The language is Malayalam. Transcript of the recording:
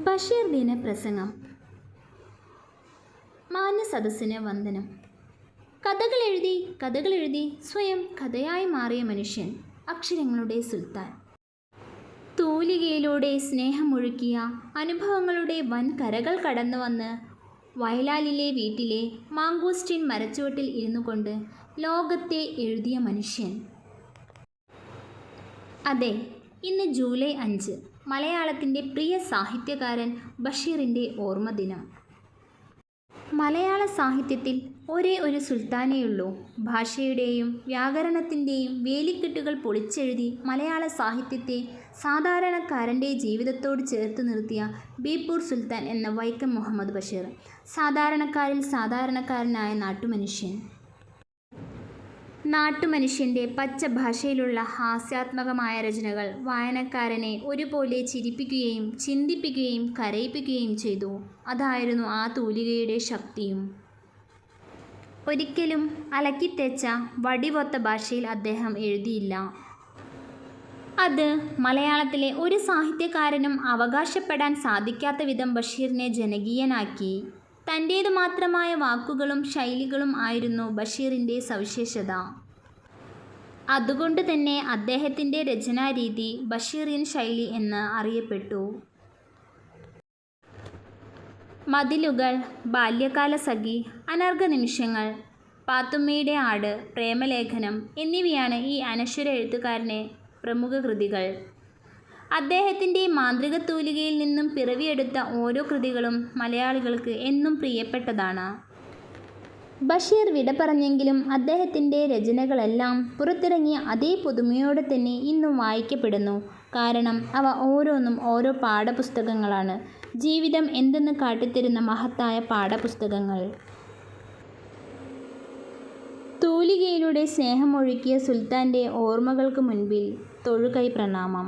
ബഷീർ ദിന പ്രസംഗം. മാന്യ സദസ്സിന് വന്ദനം. കഥകളെഴുതി സ്വയം കഥയായി മാറിയ മനുഷ്യൻ, അക്ഷരങ്ങളുടെ സുൽത്താൻ. തൂലികയിലൂടെ സ്നേഹമൊഴുക്കിയ അനുഭവങ്ങളുടെ വൻ കരകൾ കടന്നു വന്ന് വയലാലിലെ വീട്ടിലെ മാംഗോസ്റ്റിൻ മരച്ചുവട്ടിൽ ഇരുന്നു കൊണ്ട് ലോകത്തെ എഴുതിയ മനുഷ്യൻ. അതെ, ഇന്ന് ജൂലൈ 5, മലയാളത്തിൻ്റെ പ്രിയ സാഹിത്യകാരൻ ബഷീറിൻ്റെ ഓർമ്മദിനം. മലയാള സാഹിത്യത്തിൽ ഒരേ ഒരു സുൽത്താനേയുള്ളൂ. ഭാഷയുടെയും വ്യാകരണത്തിൻ്റെയും വേലിക്കെട്ടുകൾ പൊളിച്ചെഴുതി മലയാള സാഹിത്യത്തെ സാധാരണക്കാരൻ്റെ ജീവിതത്തോട് ചേർത്ത് നിർത്തിയ ബേപ്പൂർ സുൽത്താൻ എന്ന വൈക്കം മുഹമ്മദ് ബഷീർ. സാധാരണക്കാരിൽ സാധാരണക്കാരനായ നാട്ടുമനുഷ്യൻ. നാട്ടുമനുഷ്യൻ്റെ പച്ച ഭാഷയിലുള്ള ഹാസ്യാത്മകമായ രചനകൾ വായനക്കാരനെ ഒരുപോലെ ചിരിപ്പിക്കുകയും ചിന്തിപ്പിക്കുകയും കരയിപ്പിക്കുകയും ചെയ്തു. അതായിരുന്നു ആ തൂലികയുടെ ശക്തിയും. ഒരിക്കലും അലക്കിത്തേച്ച വടിവൊത്ത ഭാഷയിൽ അദ്ദേഹം എഴുതിയില്ല. അത് മലയാളത്തിലെ ഒരു സാഹിത്യകാരനും അവകാശപ്പെടാൻ സാധിക്കാത്ത വിധം ബഷീറിനെ ജനകീയനാക്കി. തൻ്റേതു മാത്രമായ വാക്കുകളും ശൈലികളും ആയിരുന്നു ബഷീറിൻ്റെ സവിശേഷത. അതുകൊണ്ട് തന്നെ അദ്ദേഹത്തിൻ്റെ രചനാരീതി ബഷീറിയൻ ശൈലി എന്ന് അറിയപ്പെട്ടു. മതിലുകൾ, ബാല്യകാലസഖി, അനർഘനിമിഷങ്ങൾ, പാത്തുമ്മയുടെ ആട്, പ്രേമലേഖനം എന്നിവയാണ് ഈ അനശ്വര എഴുത്തുകാരൻ്റെ പ്രമുഖ കൃതികൾ. അദ്ദേഹത്തിൻ്റെ മാന്ത്രിക തൂലികയിൽ നിന്നും പിറവിയെടുത്ത ഓരോ കൃതികളും മലയാളികൾക്ക് എന്നും പ്രിയപ്പെട്ടതാണ്. ബഷീർ വിട പറഞ്ഞെങ്കിലും അദ്ദേഹത്തിൻ്റെ രചനകളെല്ലാം പുറത്തിറങ്ങിയ അതേ പുതുമയോടെ തന്നെ ഇന്നും വായിക്കപ്പെടുന്നു. കാരണം അവ ഓരോന്നും ഓരോ പാഠപുസ്തകങ്ങളാണ്. ജീവിതം എന്തെന്ന് കാട്ടിത്തരുന്ന മഹത്തായ പാഠപുസ്തകങ്ങൾ. തൂലികയിലൂടെ സ്നേഹമൊഴുക്കിയ സുൽത്താൻ്റെ ഓർമ്മകൾക്ക് മുൻപിൽ തൊഴുകൈ പ്രണാമം.